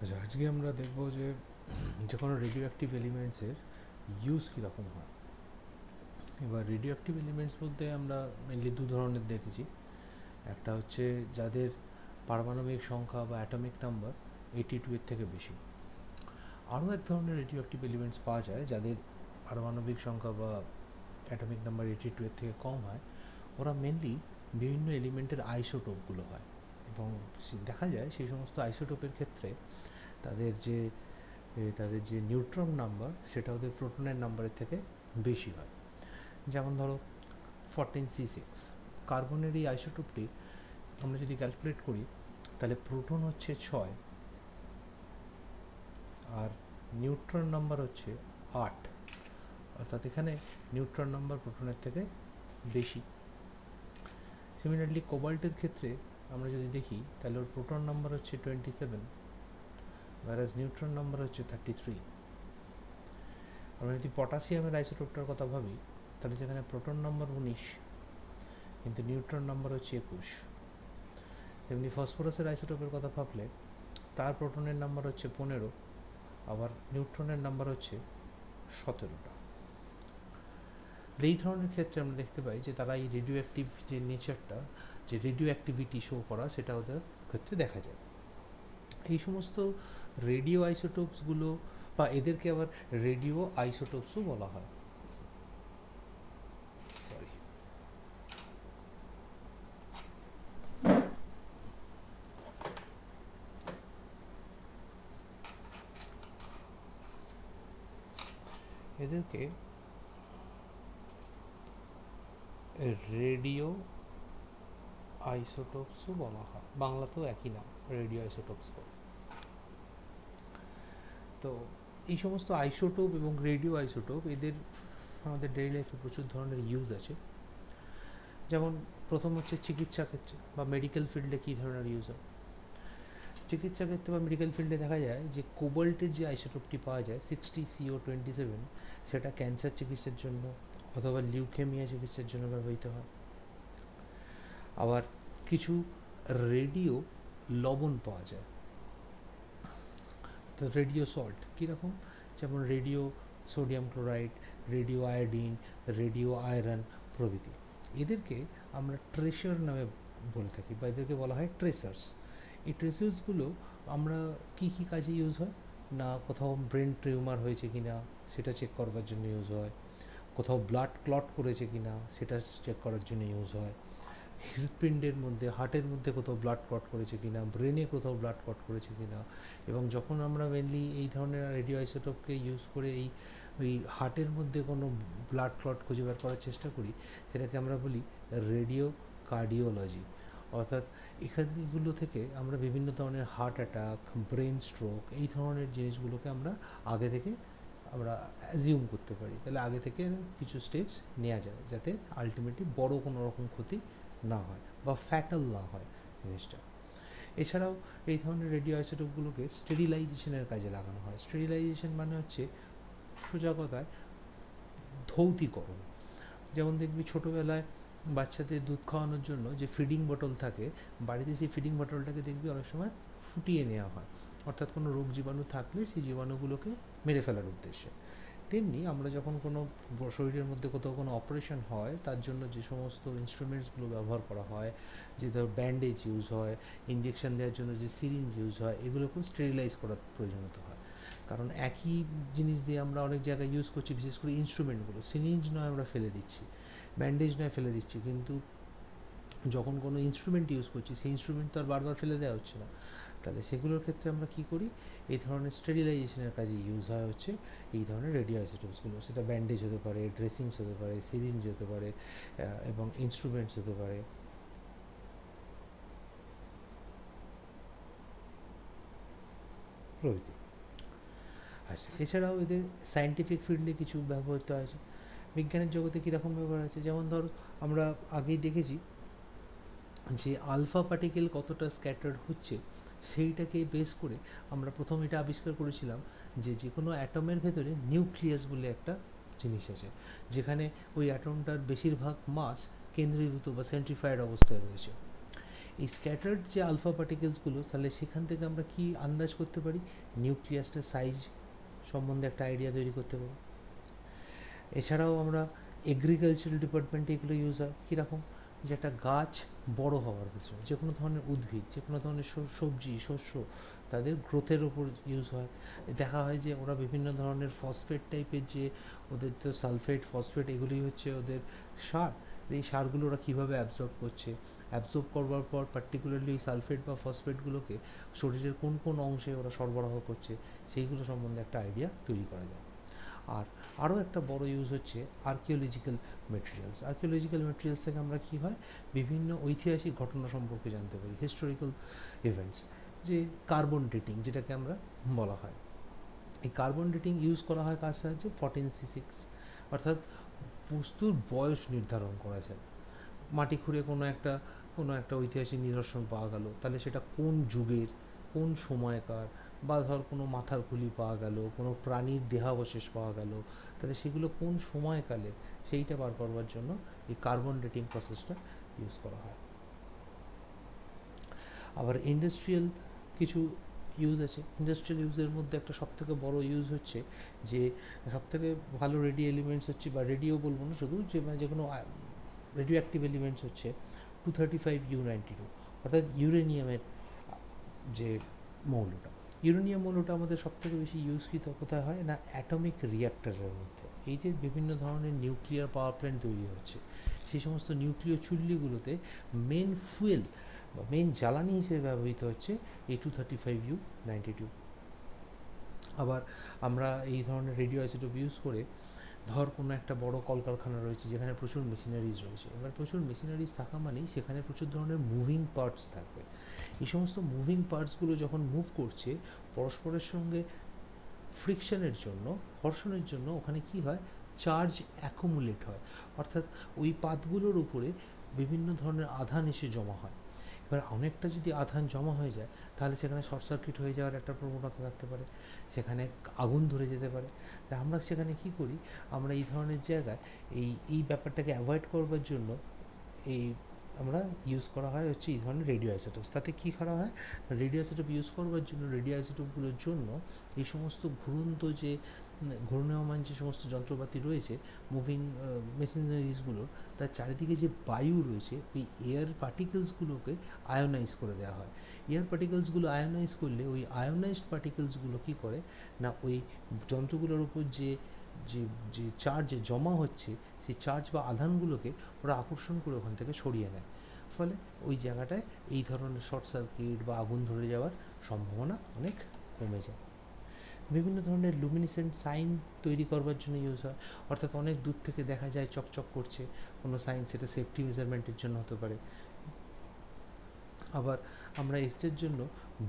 আচ্ছা, আজকে আমরা দেখব যে যে কোনো রেডিও অ্যাক্টিভ এলিমেন্টসের ইউজ কীরকম হয়। এবার রেডিও অ্যাক্টিভ এলিমেন্টস বলতে আমরা মেনলি দু ধরনের দেখেছি। একটা হচ্ছে যাদের পারমাণবিক সংখ্যা বা অ্যাটমিক নাম্বার 82 এর থেকে বেশি। আরও এক ধরনের রেডিও অ্যাক্টিভ এলিমেন্টস পাওয়া যায় যাদের পারমাণবিক সংখ্যা বা অ্যাটমিক নাম্বার 82 এর থেকে কম হয়। ওরা মেনলি বিভিন্ন এলিমেন্টের আইসোটোপগুলো হয়, এবং দেখা যায় সেই সমস্ত আইসোটোপের ক্ষেত্রে তাদের যে নিউট্রন নাম্বার সেটা ওদের প্রোটনের নাম্বারের থেকে বেশি হয়। যেমন ধরো 14C6 কার্বনের এই আইসোটোপটি আমরা যদি ক্যালকুলেট করি তাহলে প্রোটন হচ্ছে 6 আর নিউট্রন নাম্বার হচ্ছে 8, অর্থাৎ এখানে নিউট্রন নাম্বার প্রোটনের থেকে বেশি। সিমিলারলি কোবাল্টের ক্ষেত্রে আমরা যদি দেখি তাহলে ওর প্রোটন নাম্বার হচ্ছে 27, whereas নিউট্রন নাম্বার হচ্ছে 33। আমরা যদি পটাশিয়ামের আইসোটোপটার কথা ভাবি তাহলে সেখানে প্রোটন নাম্বার 19 কিন্তু নিউট্রন নাম্বার হচ্ছে 21। তেমনি ফসফরাসের আইসোটোপের কথা ভাবলে তার প্রোটনের নাম্বার হচ্ছে 15, আবার নিউট্রনের নাম্বার হচ্ছে 17টা। এই ধরনের ক্ষেত্রে আমরা দেখতে পাই যে তারা এই রেডিও অ্যাক্টিভ যে নেচারটা, যে রেডিও অ্যাক্টিভিটি শো করা, সেটা ওদের ক্ষেত্রে দেখা যায়। এই সমস্ত রেডিও আইসোটোপসগুলো বা এদেরকে আবার রেডিও আইসোটোপসও বলা হয়। সরি, এদেরকে রেডিও আইসোটোপসও বলা হয়, বাংলাতেও একই নাম, রেডিও আইসোটোপস। তো এই সমস্ত আইসোটোপ এবং রেডিও আইসোটোপ এদের আমাদের ডেইলি লাইফে প্রচুর ধরনের ইউজ আছে। যেমন প্রথম হচ্ছে চিকিৎসা ক্ষেত্রে বা মেডিকেল ফিল্ডে কী ধরনের ইউজ হয়। চিকিৎসা ক্ষেত্রে বা মেডিকেল ফিল্ডে দেখা যায় যে কোবাল্টের যে আইসোটোপটি পাওয়া যায় 60CO27, সেটা ক্যান্সার চিকিৎসার জন্য অথবা লিউকেমিয়া চিকিৎসার জন্য ব্যবহৃত হয়। আবার কিছু রেডিও লবণ পাওয়া যায়, তো রেডিও সল্ট কীরকম, যেমন radio sodium chloride, radio iodine, radio iron প্রভৃতি। এদেরকে আমরা ট্রেসার নামে বলে থাকি বা এদেরকে বলা হয় ট্রেসার্স। এই ট্রেসার্সগুলো আমরা কী কী কাজে ইউজ হয় না, কোথাও ব্রেন টিউমার হয়েছে কি না সেটা চেক করবার জন্য ইউজ হয়, কোথাও ব্লাড ক্লট করেছে কি না সেটা চেক করার জন্য ইউজ হয়, হৃৎপিণ্ডের মধ্যে, হার্টের মধ্যে কোথাও ব্লাড ক্লট করেছে কি না, ব্রেনে কোথাও ব্লাড ক্লট করেছে কি না। এবং যখন আমরা মেনলি এই ধরনের রেডিও আইসোটোপকে ইউজ করে ওই হার্টের মধ্যে কোনো ব্লাড ক্লট খুঁজে বের করার চেষ্টা করি, সেটাকে আমরা বলি রেডিও কার্ডিওলজি। অর্থাৎ এখানগুলো থেকে আমরা বিভিন্ন ধরনের হার্ট অ্যাটাক, ব্রেন স্ট্রোক, এই ধরনের জিনিসগুলোকে আমরা আগে থেকে আমরা অ্যাজিউম করতে পারি। তাহলে আগে থেকে কিছু স্টেপস নেওয়া যায় যাতে আলটিমেটলি বড় কোনো রকম ক্ষতি না হয় বা ফ্যাটাল না হয় জিনিসটা। এছাড়াও এই ধরনের রেডিও আইসোটোপগুলোকে স্টেরিলাইজেশনের কাজে লাগানো হয়। স্টেরিলাইজেশন মানে হচ্ছে সোজা কথায় ধৌতিকরণ। যেমন দেখবি ছোটোবেলায় বাচ্চাদের দুধ খাওয়ানোর জন্য যে ফিডিং বটল থাকে, বাড়িতে সেই ফিডিং বটলটাকে দেখবি অনেক সময় ফুটিয়ে নেওয়া হয়, অর্থাৎ কোনো রোগ জীবাণু থাকলে সেই জীবাণুগুলোকে মেরে ফেলার উদ্দেশ্যে। তেমনি আমরা যখন কোনো শরীরের মধ্যে কোথাও কোনো অপারেশন হয় তার জন্য যে সমস্ত ইনস্ট্রুমেন্টসগুলো ব্যবহার করা হয়, যে ধর ব্যান্ডেজ ইউজ হয়, ইঞ্জেকশন দেওয়ার জন্য যে সিরিঞ্জ ইউজ হয়, এগুলোকেও স্টেরিলাইজ করার প্রয়োজনীয়তা হয়। কারণ একই জিনিস দিয়ে আমরা অনেক জায়গায় ইউজ করছি, বিশেষ করে ইনস্ট্রুমেন্টগুলো। সিরিঞ্জ নয় আমরা ফেলে দিচ্ছি, ব্যান্ডেজ নয় ফেলে দিচ্ছি, কিন্তু যখন কোনো ইনস্ট্রুমেন্ট ইউজ করছি সেই ইনস্ট্রুমেন্ট তো আর বারবার ফেলে দেওয়া হচ্ছে না। তাহলে সেগুলোর ক্ষেত্রে আমরা কী করি, এই ধরনের স্টেরিলাইজেশনের কাজে ইউজ হয় হচ্ছে এই ধরনের রেডিও আইসোটোপসগুলো। সেটা ব্যান্ডেজ হতে পারে, ড্রেসিংস হতে পারে, সিরিঞ্জ হতে পারে, এবং ইনস্ট্রুমেন্টস হতে পারে প্রভৃতি। আচ্ছা, এছাড়াও এদের সায়েন্টিফিক ফিল্ডে কিছু ব্যবহৃত আছে। বিজ্ঞানের জগতে কীরকম ব্যবহার আছে, যেমন ধর আমরা আগেই দেখেছি যে আলফা পার্টিকেল কতটা স্ক্যাটার্ড হচ্ছে সেইটাকে বেস করে আমরা প্রথম এটা আবিষ্কার করেছিলাম যে যে কোনো অ্যাটমের ভেতরে নিউক্লিয়াস বলে একটা জিনিস আছে, যেখানে ওই অ্যাটমটার বেশিরভাগ মাস কেন্দ্রীভূত বা সেন্ট্রিফাইড অবস্থায় রয়েছে। এই স্ক্যাটার্ড যে আলফা পার্টিকেলসগুলো, তাহলে সেখান থেকে আমরা কি আন্দাজ করতে পারি? নিউক্লিয়াসটার সাইজ সম্বন্ধে একটা আইডিয়া তৈরি করতে পারি। এছাড়াও আমরা এগ্রিকালচারাল ডিপার্টমেন্টে এগুলো ইউজ হয় কীরকম, যে একটা গাছ বড় হওয়ার পিছনে, যে কোনো ধরনের উদ্ভিদ, যে কোনো ধরনের সবজি শস্য, তাদের গ্রোথের ওপর ইউজ হয়। দেখা হয় যে ওরা বিভিন্ন ধরনের ফসফেট টাইপের, যে ওদের তো সালফেট ফসফেট এগুলি হচ্ছে ওদের সার, এই সারগুলো ওরা কীভাবে অ্যাবজর্ব করছে, অ্যাবজর্ব করবার পর পার্টিকুলারলি এই সালফেট বা ফসফেটগুলোকে শরীরের কোন কোন অংশে ওরা সরবরাহ করছে, সেইগুলো সম্বন্ধে একটা আইডিয়া তৈরি করা যায়। আর আরও একটা বড় ইউজ হচ্ছে আর্কিওলজিক্যাল মেটেরিয়ালস। আর্কিওলজিক্যাল মেটেরিয়ালস থেকে আমরা কী হয়, বিভিন্ন ঐতিহাসিক ঘটনা সম্পর্কে জানতে পারি, হিস্টোরিক্যাল ইভেন্টস, যে কার্বন ডেটিং যেটাকে আমরা বলা হয়। এই কার্বন ডেটিং ইউজ করা হয় কার সাহায্যে? 14C6, অর্থাৎ বস্তুর বয়স নির্ধারণ করা যায়। মাটি খুঁড়ে কোনো একটা ঐতিহাসিক নিদর্শন পাওয়া গেল, তাহলে সেটা কোন যুগের, কোন সময়কার, বা ধর কোনো মাথার খুলি পাওয়া গেল, কোনো প্রাণীর দেহাবশেষ পাওয়া গেল, তাহলে সেগুলো কোন সময়কালে, সেইটা বার করবার জন্য এই কার্বন ডেটিং প্রসেসটা ইউজ করা হয়। আবার ইন্ডাস্ট্রিয়াল কিছু ইউজ আছে। ইন্ডাস্ট্রিয়াল ইউজের মধ্যে একটা সবথেকে বড় ইউজ হচ্ছে, যে সবথেকে ভালো রেডিও এলিমেন্টস হচ্ছে, বা রেডিও বলবো না শুধু, যে কোনো রেডিও অ্যাক্টিভ এলিমেন্টস হচ্ছে 235U92, অর্থাৎ ইউরেনিয়ামের যে মৌলটা। ইউরেনিয়াম মৌলটা আমাদের সবথেকে বেশি ইউজকৃত কোথায় হয় না, অ্যাটমিক রিঅ্যাক্টরের মধ্যে। এই যে বিভিন্ন ধরনের নিউক্লিয়ার পাওয়ার প্ল্যান্ট তৈরি হচ্ছে, সেই সমস্ত নিউক্লিয় চুল্লিগুলোতে মেন ফুয়েল বা মেন জ্বালানি হিসেবে ব্যবহৃত হচ্ছে এই 235U92। আবার আমরা এই ধরনের রেডিও আইসোটোপ ইউজ করে, ধর কোনো একটা বড় কলকারখানা রয়েছে যেখানে প্রচুর মেশিনারিজ রয়েছে, এবার প্রচুর মেশিনারিজ থাকা মানেই সেখানে প্রচুর ধরনের মুভিং পার্টস থাকবে। এই সমস্ত মুভিং পার্টসগুলো যখন মুভ করছে পরস্পরের সঙ্গে ফ্রিকশনের জন্য, ঘর্ষণের জন্য, ওখানে কি হয়, চার্জ অ্যাকুমুলেট হয়, অর্থাৎ ওই পাতগুলোর উপরে বিভিন্ন ধরনের আধান এসে জমা হয়। এবার অনেকটা যদি আধান জমা হয়ে যায়, তাহলে সেখানে শর্ট সার্কিট হয়ে যাওয়ার একটা প্রবণতা থাকতে পারে, সেখানে আগুন ধরে যেতে পারে। তাই আমরা সেখানে কি করি, আমরা এই ধরনের জায়গায় এই ব্যাপারটাকে অ্যাভয়েড করবার জন্য আমরা ইউজ করা হয় হচ্ছে এই ধরনের রেডিও আইসোটোপস। তাতে কী করা হয়, রেডিও আইসোটোপ ইউজ করবার জন্য, রেডিও আইসোটোপগুলোর জন্য এই সমস্ত ঘূর্ণায়মান যে সমস্ত যন্ত্রপাতি রয়েছে, মুভিং মেশিনারিজগুলোর, তার চারিদিকে যে বায়ু রয়েছে, ওই এয়ার পার্টিকেলসগুলোকে আয়োনাইজ করে দেওয়া হয়। এয়ার পার্টিকেলসগুলো আয়োনাইজ করলে ওই আয়োনাইজড পার্টিকেলসগুলো কী করে না, ওই যন্ত্রগুলোর উপর যে যে যে চার্জ জমা হচ্ছে, সেই চার্জ বা আধানগুলোকে ওরা আকর্ষণ করে ওখান থেকে সরিয়ে নেয়। ফলে ওই জায়গাটায় এই ধরনের শর্ট সার্কিট বা আগুন ধরে যাওয়ার সম্ভাবনা অনেক কমে যায়। বিভিন্ন ধরনের লুমিনেসেন্ট সাইন তৈরি করবার জন্য ইউজ হয়, অর্থাৎ অনেক দূর থেকে দেখা যায় চকচক করছে কোনো সাইন, সেটা সেফটি মেজারমেন্টের জন্য হতে পারে। আবার আমরা এর জন্য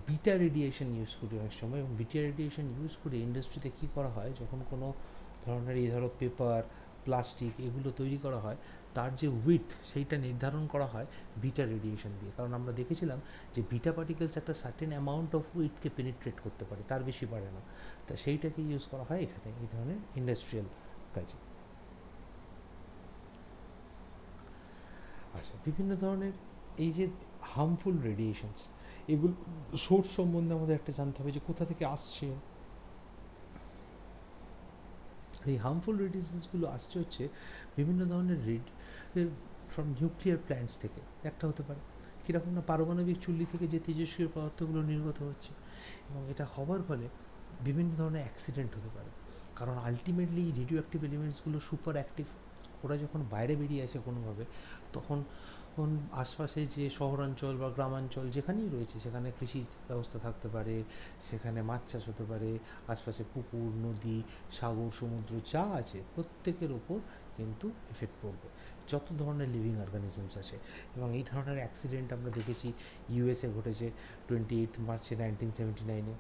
বিটা রেডিয়েশন ইউজ করি অনেক সময়, এবং বিটা রেডিয়েশন ইউজ করে ইন্ডাস্ট্রিতে কী করা হয়, যখন কোনো ধরনের এই ধরো পেপার, প্লাস্টিক এগুলো তৈরি করা হয়, তার যে উইডথ সেইটা নির্ধারণ করা হয় বিটা রেডিয়েশন দিয়ে। কারণ আমরা দেখেছিলাম যে বিটা পার্টিকেলস একটা সার্টেন অ্যামাউন্ট অফ উইডথকে পেনিট্রেট করতে পারে, তার বেশি পারে না। তা সেইটাকে ইউজ করা হয় এখানে এই ধরনের ইন্ডাস্ট্রিয়াল কাজে। আচ্ছা, বিভিন্ন ধরনের এই যে হার্মফুল রেডিয়েশনস, এগুলো সোর্স সম্বন্ধে আমাদের একটা জানতে হবে যে কোথা থেকে আসছে। এই হার্মফুল রেডিয়েশনসগুলো আসছে হচ্ছে বিভিন্ন ধরনের ফ্রম নিউক্লিয়ার প্ল্যান্টস থেকে। একটা হতে পারে কীরকম না, পারমাণবিক চুল্লি থেকে যে তেজস্ক্রিয় পদার্থগুলো নির্গত হচ্ছে, এবং এটা হওয়ার ফলে বিভিন্ন ধরনের অ্যাক্সিডেন্ট হতে পারে। কারণ আলটিমেটলি রেডিও অ্যাক্টিভ এলিমেন্টসগুলো সুপার অ্যাক্টিভ, ওরা যখন বাইরে বেরিয়ে আসে কোনোভাবে, তখন আশপাশে যে শহরাঞ্চল বা গ্রামাঞ্চল যেখানেই রয়েছে, সেখানে কৃষি ব্যবস্থা থাকতে পারে, সেখানে মাছ চাষ হতে পারে, আশপাশে পুকুর, নদী, সাগর, সমুদ্র যা আছে প্রত্যেকের ওপর কিন্তু এফেক্ট পড়বে, যত ধরনের লিভিং অর্গানিজমস আছে। এবং এই ধরনের অ্যাক্সিডেন্ট আমরা দেখেছি ইউএসএ ঘটেছে 28 মার্চে 1979-এ।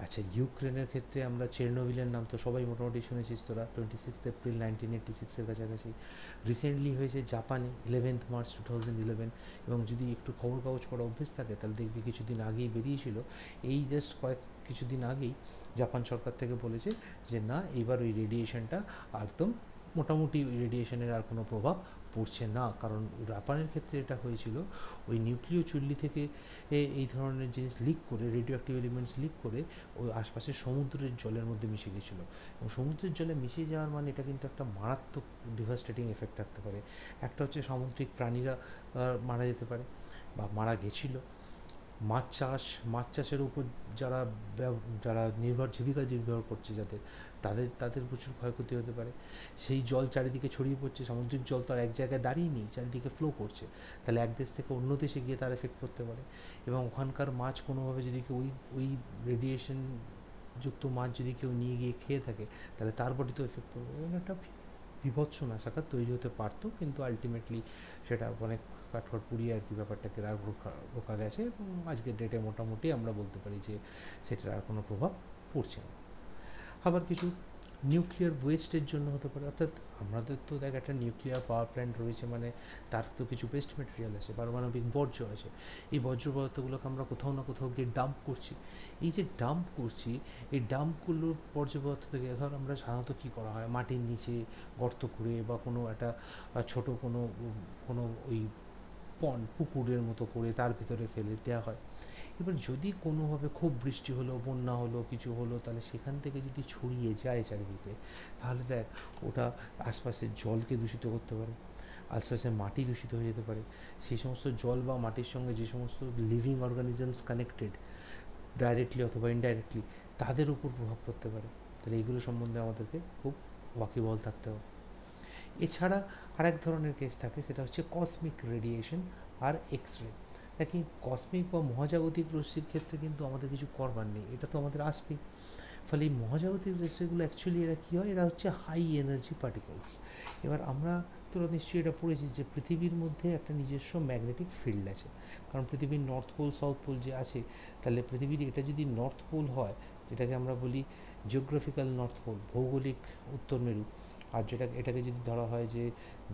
আচ্ছা, ইউক্রেনের ক্ষেত্রে আমরা চেরনোবিলের নাম তো সবাই মোটামুটি শুনেছিস তোরা, 26 এপ্রিল 1986-এর কাছাকাছি। রিসেন্টলি হয়েছে জাপানে 11 মার্চ 2011। এবং যদি একটু খবর কাগজ পড়া অভ্যেস থাকে, তাহলে দেখবি কিছুদিন আগেই বেরিয়েছিল, এই জাস্ট কিছুদিন আগেই জাপান সরকার থেকে বলেছে যে না, এবার ওই রেডিয়েশনটা একদম মোটামুটি, ওই রেডিয়েশনের আর কোনো প্রভাব পড়ছে না, কারণ জাপানের ক্ষেত্রে এটা হয়েছিল ওই নিউক্লিয় চুল্লি থেকে এই ধরনের জিনিস লিক করে, রেডিও অ্যাক্টিভ এলিমেন্টস লিক করে ওই আশপাশের সমুদ্রের জলের মধ্যে মিশে গেছিলো। এবং সমুদ্রের জলে মিশে যাওয়ার মানে এটা কিন্তু একটা মারাত্মক ডিভাস্টেটিং এফেক্ট থাকতে পারে। একটা হচ্ছে সামুদ্রিক প্রাণীরা মারা যেতে পারে বা মারা গেছিলো। মাছ চাষের উপর যারা যারা জীবিকা নির্ভর করছে, যাদের তাদের প্রচুর ক্ষয়ক্ষতি হতে পারে। সেই জল চারিদিকে ছড়িয়ে পড়ছে, সামুদ্রিক জল তো আর এক জায়গায় দাঁড়িয়ে নেই, চারিদিকে ফ্লো করছে, তাহলে এক দেশ থেকে অন্য দেশে গিয়ে তার এফেক্ট করতে পারে। এবং ওখানকার মাছ কোনোভাবে যদি কেউ ওই রেডিয়েশন যুক্ত মাছ যদি কেউ নিয়ে গিয়ে খেয়ে থাকে, তাহলে তার বডিতেও এফেক্ট পড়বে। এবং একটা বিভৎস ম্যাসাকার তৈরি হতে পারতো, কিন্তু আলটিমেটলি সেটা অনেক কাঠখড় পুড়িয়ে আর কি ব্যাপারটাকে রোকা গেছে। এবং আজকের ডেটে মোটামুটি আমরা বলতে পারি যে সেটার আর কোনো প্রভাব পড়ছে না। আবার কিছু নিউক্লিয়ার ওয়েস্টের জন্য হতে পারে, অর্থাৎ আমাদের তো দেখ একটা নিউক্লিয়ার পাওয়ার প্ল্যান্ট রয়েছে, মানে তার তো কিছু ওয়েস্ট মেটেরিয়াল আছে, পারমাণবিক বর্জ্য আছে। এই বর্জ্য পদার্থগুলোকে আমরা কোথাও না কোথাও গিয়ে ডাম্প করছি। এই যে ডাম্প করছি, এই ডাম্পগুলোর বর্জ্য পদার্থ থেকে ধর আমরা সাধারণত কী করা হয়, মাটির নিচে গর্ত করে বা কোনো একটা ছোটো কোনো কোনো ওই পুকুরের মতো করে তার ভিতরে ফেলে দেওয়া হয়। এবার যদি কোনোভাবে খুব বৃষ্টি হলো, বন্যা হলো, কিছু হলো, তাহলে সেখান থেকে যদি ছড়িয়ে যায় চারিদিকে, তাহলে দেখ ওটা আশপাশের জলকে দূষিত করতে পারে, আশপাশের মাটি দূষিত হয়ে যেতে পারে। সেই সমস্ত জল বা মাটির সঙ্গে যে সমস্ত লিভিং অর্গানিজমস কানেক্টেড ডাইরেক্টলি অথবা ইনডাইরেক্টলি, তাদের উপর প্রভাব পড়তে পারে। তাহলে এইগুলো সম্বন্ধে আমাদেরকে খুব ওয়াকিবহল থাকতে হবে। এছাড়া আরেক ধরনের কেস থাকে, সেটা হচ্ছে কসমিক রেডিয়েশন আর এক্স রে। দেখি কসমিক বা মহাজাগতিক রশ্মির ক্ষেত্রে কিন্তু আমাদের কিছু করবার নেই, এটা তো আমাদের আসবেই। ফলে এই মহাজাগতিক রশ্মিগুলো অ্যাকচুয়ালি এরা কী হয়, এরা হচ্ছে হাই এনার্জি পার্টিকেলস। এবার আমরা তোরা নিশ্চয়ই এটা পড়েছিস যে পৃথিবীর মধ্যে একটা নিজস্ব ম্যাগনেটিক ফিল্ড আছে, কারণ পৃথিবীর নর্থ পোল সাউথ পোল যে আছে, তাহলে পৃথিবীর এটা যদি নর্থ পোল হয়, যেটাকে আমরা বলি জিওগ্রাফিক্যাল নর্থ পোল, ভৌগোলিক উত্তর মেরু, আর এটাকে যদি ধরা হয় যে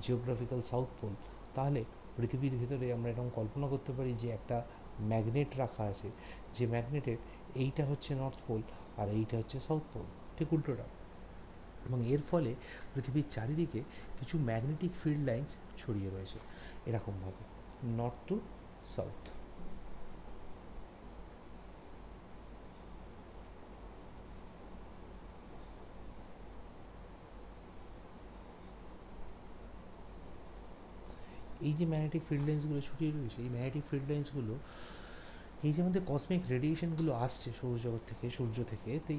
জিওগ্রাফিক্যাল সাউথ পোল, তাহলে পৃথিবীর ভিতরে আমরা এরকম কল্পনা করতে পারি যে একটা ম্যাগনেট রাখা আছে, যে ম্যাগনেটের এইটা হচ্ছে নর্থ পোল আর এইটা হচ্ছে সাউথ পোল, ঠিক উল্টোটা। এবং এর ফলে পৃথিবীর চারিদিকে কিছু ম্যাগনেটিক ফিল্ড লাইন্স ছড়িয়ে রয়েছে এরকমভাবে, নর্থ টু সাউথ। এই যে ম্যাগনেটিক ফিল্ড লাইন্সগুলো ছড়িয়ে রয়েছে, এই ম্যাগনেটিক ফিল্ড লাইন্সগুলো, এই যে আমাদের কসমিক রেডিয়েশনগুলো আসছে সৌরজগৎ থেকে, সূর্য থেকে, তো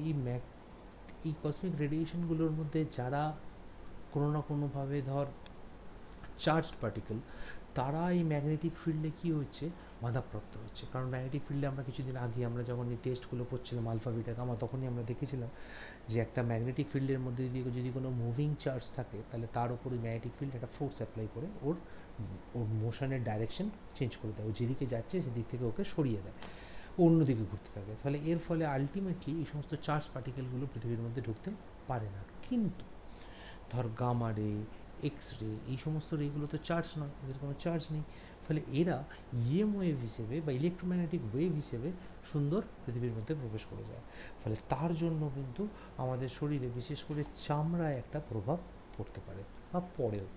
এই কসমিক রেডিয়েশনগুলোর মধ্যে যারা কোনো না কোনোভাবে ধর চার্জড পার্টিকেল, তারা এই ম্যাগনেটিক ফিল্ডে কী হচ্ছে, বাধাপ্রাপ্ত হচ্ছে। কারণ ম্যাগনেটিক ফিল্ডে আমরা কিছুদিন আগে আমরা যখন এই টেস্টগুলো করছিলাম আলফা বিটা গামা, তখনই আমরা দেখেছিলাম যে একটা ম্যাগনেটিক ফিল্ডের মধ্যে যদি কোনো মুভিং চার্জ থাকে, তাহলে তার উপর ওই ম্যাগনেটিক ফিল্ড একটা ফোর্স অ্যাপ্লাই করে ওর মোশনের ডাইরেকশন চেঞ্জ করে দেয়, ও যেদিকে যাচ্ছে সেদিক থেকে ওকে সরিয়ে দেয়, ও অন্যদিকে ঘুরতে থাকে। তাহলে এর ফলে আলটিমেটলি এই সমস্ত চার্জ পার্টিকেলগুলো পৃথিবীর মধ্যে ঢুকতে পারে না। কিন্তু ধর গামা রে, এক্স রে, এই সমস্ত রেগুলো তো চার্জ নয়, এদের কোনো চার্জ নেই। ফলে এরা ইএম ওয়েভ হিসেবে বা ইলেকট্রোম্যাগনেটিক ওয়েভ হিসেবে সুন্দর পৃথিবীর মধ্যে প্রবেশ করে যায়। ফলে তার জন্য কিন্তু আমাদের শরীরে, বিশেষ করে চামড়ায় একটা প্রভাব পড়তে পারে বা পড়েও।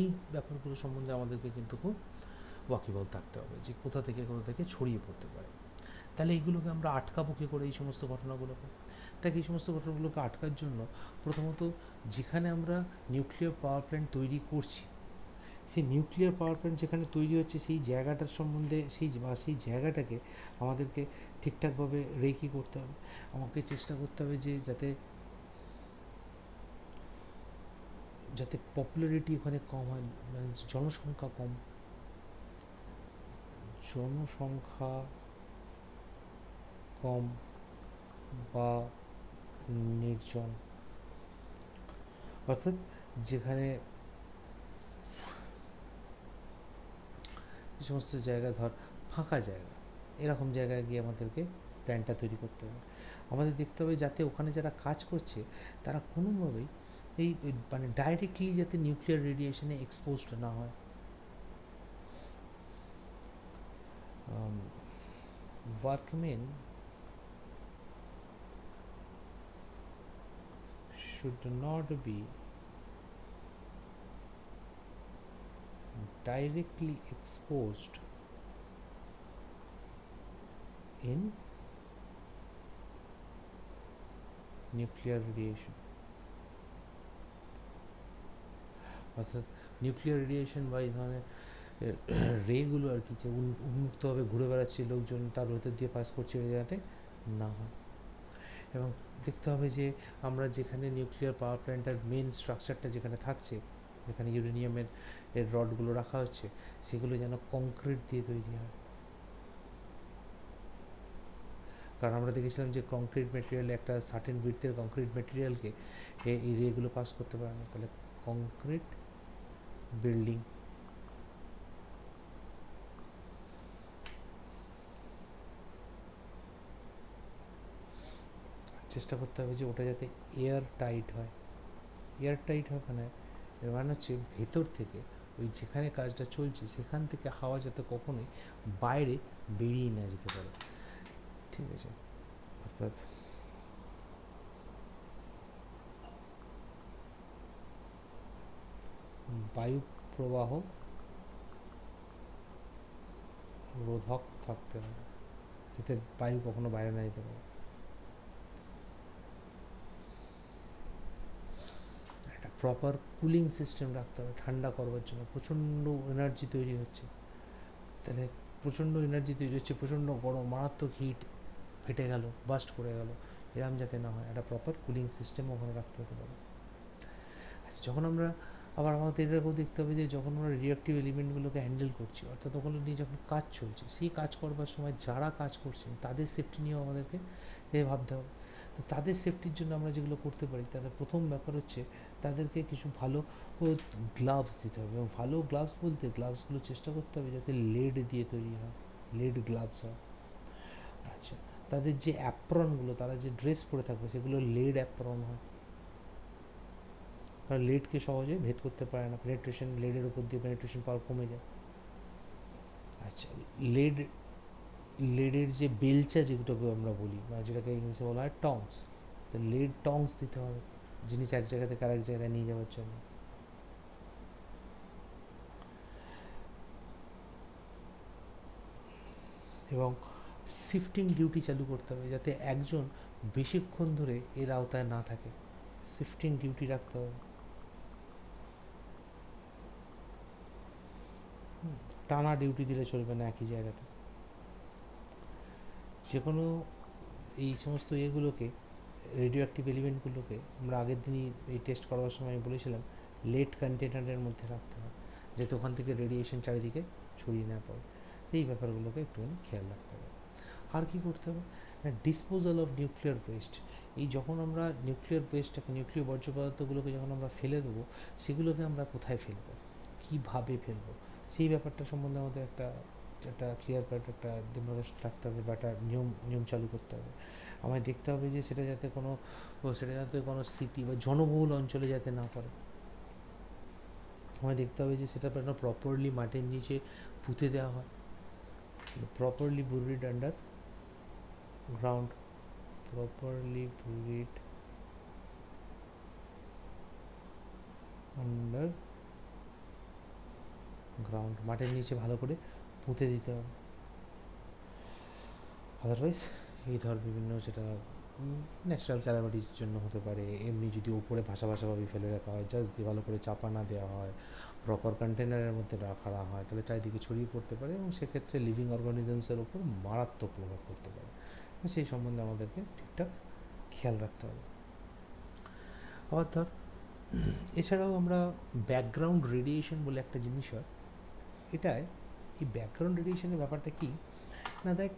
এই ব্যাপারগুলো সম্বন্ধে আমাদেরকে কিন্তু খুব ওয়াকিবল থাকতে হবে যে কোথা থেকে ছড়িয়ে পড়তে পারে। তাহলে এইগুলোকে আমরা আটকাবো কী করে, এই সমস্ত ঘটনাগুলোকে? তাকে এই সমস্ত ঘটনাগুলোকে আটকার জন্য প্রথমত যেখানে আমরা নিউক্লিয়ার পাওয়ার প্ল্যান্ট তৈরি করছি, সেই নিউক্লিয়ার পাওয়ার প্ল্যান্ট যেখানে তৈরি হচ্ছে, সেই জায়গাটার সম্বন্ধে সেই জায়গাটাকে আমাদেরকে ঠিকঠাকভাবে রেকি করতে হবে। আমাকে চেষ্টা করতে হবে যে যাতে পপুলারিটি ওখানে কম হয়, মানে জনসংখ্যা কম বা নির্জন, অর্থাৎ যেখানে যে সমস্ত জায়গা ধর ফাঁকা জায়গা, এরকম জায়গায় গিয়ে আমাদেরকে প্ল্যানটা তৈরি করতে হবে। আমাদের দেখতে হবে যাতে ওখানে যারা কাজ করছে তারা কোনোভাবেই এই মানে ডাইরেক্টলি যাতে নিউক্লিয়ার রেডিয়েশনে এক্সপোজড না হয়। ওয়ার্কমেন should not be directly exposed in nuclear radiation, অর্থাৎ নিউক্লিয়ার রেডিয়েশন বা এই ধরনের রেগুলো আর কি যে উন্মুক্তভাবে ঘুরে বেড়াচ্ছে, লোকজন তার ভেতর দিয়ে পাস করছে যাতে না হয়। এবং দেখতে হবে যে আমরা যেখানে নিউক্লিয়ার পাওয়ার প্ল্যান্টের মেন স্ট্রাকচারটা যেখানে থাকছে, যেখানে ইউরেনিয়ামের রডগুলো রাখা হচ্ছে, সেগুলো যেন কংক্রিট দিয়ে তৈরি হয়। কারণ আমরা দেখেছিলাম যে কংক্রিট ম্যাটেরিয়াল একটা সার্টেন উইডথের কংক্রিট ম্যাটেরিয়ালকে এই রেগুলো পাস করতে পারে না। তাহলে কংক্রিট বিল্ডিং চেষ্টা করতে হবে যে ওটা যাতে এয়ার টাইট হয়। এয়ার টাইট হবে মানে এর মানে হচ্ছে ভেতর থেকে ওই যেখানে কাজটা চলছে সেখান থেকে হাওয়া যাতে কখনোই বাইরে বেরিয়ে না যেতে পারে, ঠিক আছে? অর্থাৎ বায়ু প্রবাহ রোধক থাকতে হবে, যাতে বায়ু কখনো বাইরে না যেতে পারে। একটা প্রপার কুলিং সিস্টেম রাখতে হবে ঠান্ডা করবার জন্য। প্রচণ্ড এনার্জি তৈরি হচ্ছে, তাহলে প্রচণ্ড এনার্জি তৈরি হচ্ছে, প্রচণ্ড গরম, মারাত্মক হিট, ফেটে গেল, বাস্ট করে গেল, এরম যাতে না হয় একটা প্রপার কুলিং সিস্টেম ওখানে রাখতে হতে পারে। যখন আমরা আবার আমাদের এটাকেও দেখতে হবে যে যখন আমরা রিঅ্যাক্টিভ এলিমেন্টগুলোকে হ্যান্ডেল করছি, অর্থাৎ ওগুলো নিয়ে যখন কাজ চলছে, সেই কাজ করবার সময় যারা কাজ করছেন তাদের সেফটি নিয়েও আমাদেরকে ভাবতে হবে। তো তাদের সেফটির জন্য আমরা যেগুলো করতে পারি, তাহলে প্রথম ব্যাপার হচ্ছে তাদেরকে কিছু ভালো গ্লাভস দিতে হবে। এবং ভালো গ্লাভস বলতে গ্লাভসগুলো চেষ্টা করতে হবে যাতে লেড দিয়ে তৈরি হয়, লেড গ্লাভস হয়। আচ্ছা, তাদের যে অ্যাপ্রনগুলো, তারা যে ড্রেস পরে থাকবে সেগুলো লেড অ্যাপ্রন হয়, কারণ লেডকে সহজে ভেদ করতে পারে না, পেনিট্রেশন, লেডের উপর দিয়ে পেনিট্রেশন পাওয়ার কমে যায়। আচ্ছা, লেডের যে বেলচা যেগুলোকে আমরা বলি, বা যেটাকে ইংলিশে বলা হয় টংস, তো লেড টংস দিতে হবে জিনিস এক জায়গা থেকে আরেক জায়গায় নিয়ে যাওয়ার জন্য। এবং শিফটিং ডিউটি চালু করতে হবে যাতে একজন বেশিক্ষণ ধরে এর আওতায় না থাকে, শিফটিং ডিউটি রাখতে হবে। টানা ডিউটি দিলে চলবে না একই জায়গাতে। যে কোনো এই সমস্ত ইয়েগুলোকে, রেডিও অ্যাক্টিভ এলিমেন্টগুলোকে আমরা আগের দিনই এই টেস্ট করার সময় আমি বলেছিলাম লেড কন্টেনারের মধ্যে রাখতে হয়, যাতে ওখান থেকে রেডিয়েশন চারিদিকে ছড়িয়ে না পড়ে। এই ব্যাপারগুলোকে একটুখানি খেয়াল রাখতে হবে। আর কী করতে হবে না, ডিসপোজাল অফ নিউক্লিয়ার ওয়েস্ট। এই যখন আমরা নিউক্লিয়ার ওয়েস্টটাকে, নিউক্লিয়ার বর্জ্য পদার্থগুলোকে যখন আমরা ফেলে দেবো, সেগুলোকে আমরা কোথায় ফেলবো, কীভাবে ফেলবো, সেই ব্যাপারটা সম্বন্ধে আমাদের একটা একটা ক্লিয়ার কাট একটা ডেমোক্রেশন রাখতে হবে, বা একটা নিয়ম চালু করতে হবে। আমায় দেখতে হবে যে সেটা যাতে কোনো সিটি বা জনবহুল অঞ্চলে যাতে না পড়ে। আমায় দেখতে হবে যে সেটা যেন প্রপারলি মাটির নিচে পুঁতে দেওয়া হয়, properly বুরিড under ground, properly বুরিড under ground, মাটির নিচে ভালো করে পুঁতে দিতে হবে। আদারওয়াইজ এই ধর বিভিন্ন যেটা ন্যাচারাল ক্যালামিটির জন্য হতে পারে, এমনি যদি ওপরে ভাসাভাসাভাবে ফেলে রাখা হয়, জাস্ট দিয়ে ভালো করে চাপা না দেওয়া হয়, প্রপার কন্টেনারের মধ্যে রাখা হয়, তাহলে চারিদিকে ছড়িয়ে পড়তে পারে এবং সেক্ষেত্রে লিভিং অর্গানিজমসের ওপর মারাত্মক প্রভাব পড়তে পারে। সেই সম্বন্ধে আমাদেরকে ঠিকঠাক খেয়াল রাখতে হবে। আবার ধর এছাড়াও আমরা ব্যাকগ্রাউন্ড রেডিয়েশন বলে একটা জিনিস হয়, এটায় এই ব্যাকগ্রাউন্ড রেডিয়েশনের ব্যাপারটা কি না, দেখ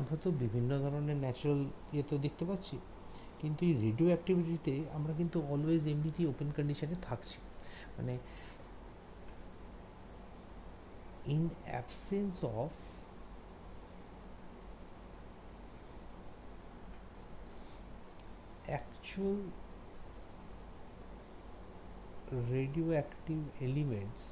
আমরা তো বিভিন্ন ধরনের ন্যাচারাল ইয়ে তো দেখতে পাচ্ছি, কিন্তু এই রেডিও অ্যাক্টিভিটিতে আমরা কিন্তু অলওয়েজ এমনিতেই ওপেন কন্ডিশনে থাকছি, মানে in absence of actual radioactive elements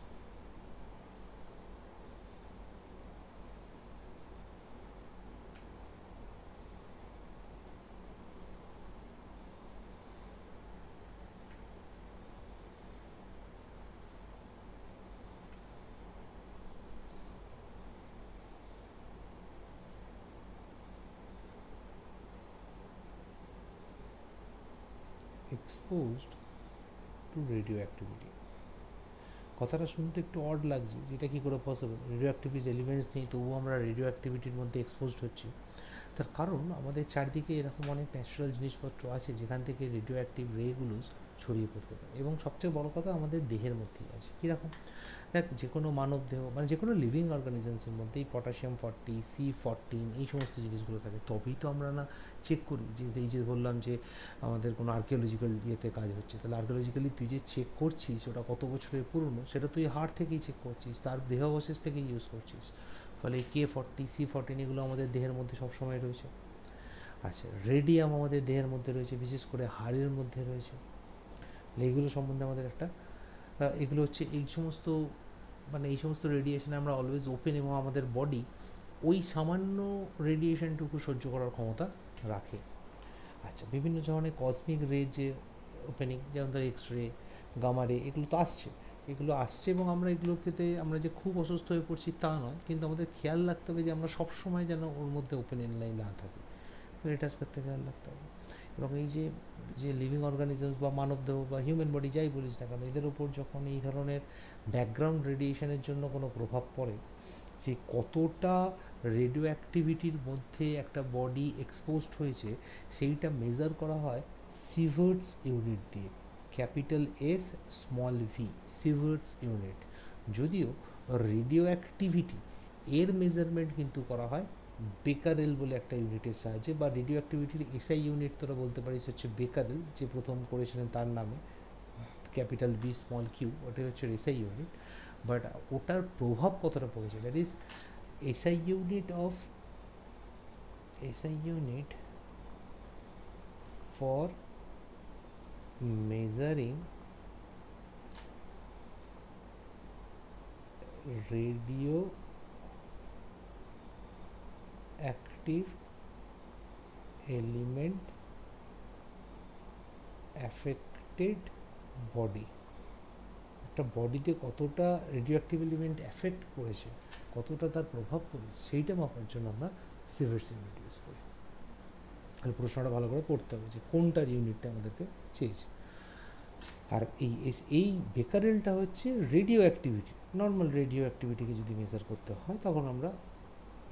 exposed to radioactivity. কথাটা শুনতে একটু অড লাগছে, যেটা কী করে পসিবল, রেডিও অ্যাক্টিভিটি এলিমেন্টস নেই তবুও আমরা রেডিও অ্যাক্টিভিটির মধ্যে এক্সপোজড হচ্ছি। তার কারণ আমাদের চারদিকে এরকম অনেক ন্যাচারাল জিনিসপত্র আছে যেখান থেকে রেডিও অ্যাক্টিভ রেগুলো ছড়িয়ে পড়তে পারে, এবং সবচেয়ে বড় কথা আমাদের দেহের মধ্যেই আছে। কীরকম, দেখ যে কোনো মানব দেহ মানে যে কোনো লিভিং অর্গানিজমসের মধ্যেই পটাশিয়াম 40, C14 এই সমস্ত জিনিসগুলো থাকে। তবেই তো আমরা না চেক করি যে এই যে বললাম যে আমাদের কোনো আর্কিওলজিক্যাল ইয়েতে কাজ হচ্ছে, তাহলে আর্কিওলজিক্যালি তুই যে চেক করছিস ওটা কত বছরের পুরনো সেটা তুই হাড় থেকেই চেক করছিস, তার দেহাবশেষ থেকেই ইউজ করছিস। ফলে K40, C14 এগুলো আমাদের দেহের মধ্যে সবসময় রয়েছে। আচ্ছা, রেডিয়াম আমাদের দেহের মধ্যে রয়েছে, বিশেষ করে হাড়ের মধ্যে রয়েছে। এইগুলো সম্বন্ধে আমাদের একটা এগুলো হচ্ছে এই সমস্ত মানে এই সমস্ত রেডিয়েশনে আমরা অলওয়েজ ওপেন, এবং আমাদের বডি ওই সামান্য রেডিয়েশনটুকু সহ্য করার ক্ষমতা রাখে। আচ্ছা, বিভিন্ন ধরনের কসমিক রে যে ওপেনিং, যেমন ধর এক্স রে, গামা রে, এগুলো তো এগুলো আসছে এবং আমরা এগুলোকে আমরা যে খুব অসুস্থ হয়ে পড়ছি তা নয়, কিন্তু আমাদের খেয়াল রাখতে হবে যে আমরা সবসময় যেন ওর মধ্যে ওপেন এনলাইন না থাকি, তো এটার ক্ষেত্রে খেয়াল রাখতে হবে। এবং এই যে যে লিভিং অর্গানিজমস বা মানবদেহ বা হিউম্যান বডি যাই বলিস না কেন, এদের উপর যখন এই ধরনের ব্যাকগ্রাউন্ড রেডিয়েশনের জন্য কোনো প্রভাব পড়ে, যে কতটা রেডিও অ্যাক্টিভিটির মধ্যে একটা বডি এক্সপোজড হয়েছে সেইটা মেজার করা হয় সিভার্টস ইউনিট দিয়ে, capital S small V, sieverts unit. যদিও রেডিও অ্যাক্টিভিটি এর মেজারমেন্ট কিন্তু করা হয় বেকারেল বলে একটা ইউনিটের সাহায্যে, বা রেডিও অ্যাক্টিভিটির এসআই ইউনিট তোরা বলতে পারিস হচ্ছে বেকারেল, যে প্রথম করেছিলেন তার নামে, ক্যাপিটাল বি স্মল কিউ, ওটাই হচ্ছে এসআই ইউনিট। বাট ওটার প্রভাব কতটা পড়েছে, that is SI unit for measuring radio active element affected body. একটা বডিতে কতটা রেডিও অ্যাক্টিভ এলিমেন্ট অ্যাফেক্ট করেছে, কতটা তার প্রভাব পড়েছে, সেইটা মাপার জন্য আমরা সিভার্টস ইউনিট ইউজ করি। তাহলে প্রশ্নটা ভালো করে পড়তে হবে যে কোনটার ইউনিটটা আমাদেরকে চেয়েছে। আর এই বেকারেলটা হচ্ছে রেডিও অ্যাক্টিভিটি, নর্মাল রেডিও অ্যাক্টিভিটিকে যদি মেজার করতে হয় তখন আমরা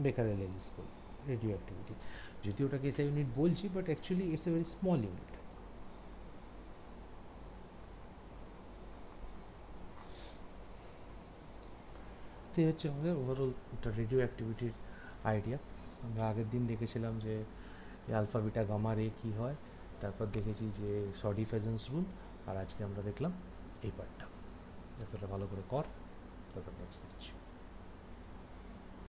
বেকারেল ইউজ করি রেডিও অ্যাক্টিভিটি, যদি ওটাকে এসআই ইউনিট বলছি, but actually it's a very small unit. তো হচ্ছে আমাদের ওভারঅল একটা রেডিও অ্যাক্টিভিটির আইডিয়া। আমরা আগের দিন দেখেছিলাম যে আলফা বিটা গামা রে কী হয়, তারপর দেখেছি যে সডি ফেজেন্স রুল, আর আজকে আমরা দেখলাম এই পার্টটা। এতটা ভালো করে কর, তারপর নেক্সট দিচ্ছি।